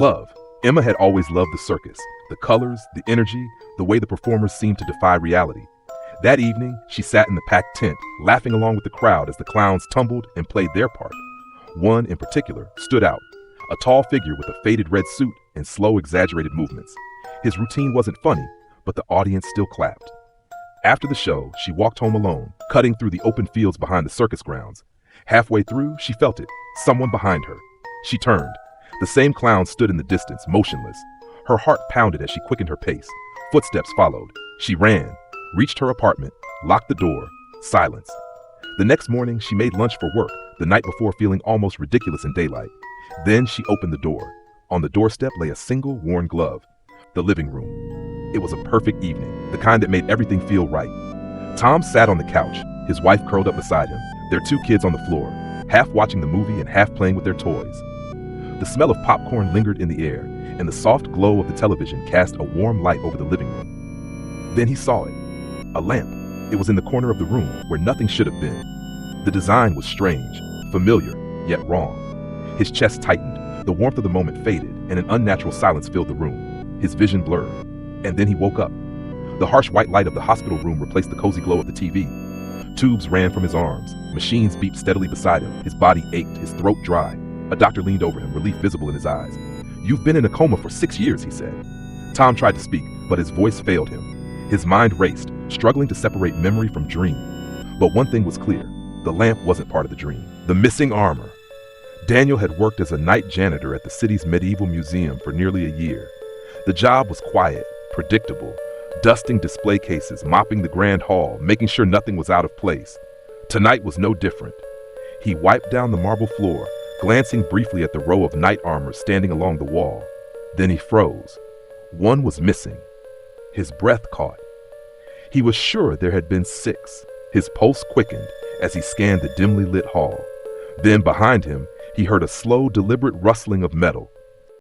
love. Emma had always loved the circus, the colors, the energy, the way the performers seemed to defy reality. That evening, she sat in the packed tent, laughing along with the crowd as the clowns tumbled and played their part. One in particular stood out, a tall figure with a faded red suit and slow, exaggerated movements. His routine wasn't funny, but the audience still clapped. After the show, she walked home alone, cutting through the open fields behind the circus grounds. Halfway through, she felt it, someone behind her. She turned. The same clown stood in the distance, motionless. Her heart pounded as she quickened her pace. Footsteps followed. She ran, reached her apartment, locked the door. Silence. The next morning, she made lunch for work, the night before feeling almost ridiculous in daylight. Then she opened the door. On the doorstep lay a single worn glove. The living room. It was a perfect evening, the kind that made everything feel right. Tom sat on the couch, his wife curled up beside him, their two kids on the floor, half watching the movie and half playing with their toys. The smell of popcorn lingered in the air, and the soft glow of the television cast a warm light over the living room. Then he saw it. A lamp. It was in the corner of the room, where nothing should have been. The design was strange, familiar, yet wrong. His chest tightened, the warmth of the moment faded, and an unnatural silence filled the room. His vision blurred. And then he woke up. The harsh white light of the hospital room replaced the cozy glow of the TV. Tubes ran from his arms. Machines beeped steadily beside him. His body ached, his throat dry. A doctor leaned over him, relief visible in his eyes. "You've been in a coma for 6 years," he said. Tom tried to speak, but his voice failed him. His mind raced, struggling to separate memory from dream. But one thing was clear. The lamp wasn't part of the dream. The missing armor. Daniel had worked as a night janitor at the city's medieval museum for nearly a year. The job was quiet, predictable, dusting display cases, mopping the grand hall, making sure nothing was out of place. Tonight was no different. He wiped down the marble floor, glancing briefly at the row of knight armor standing along the wall. Then he froze. One was missing. His breath caught. He was sure there had been 6. His pulse quickened as he scanned the dimly lit hall. Then behind him, he heard a slow, deliberate rustling of metal.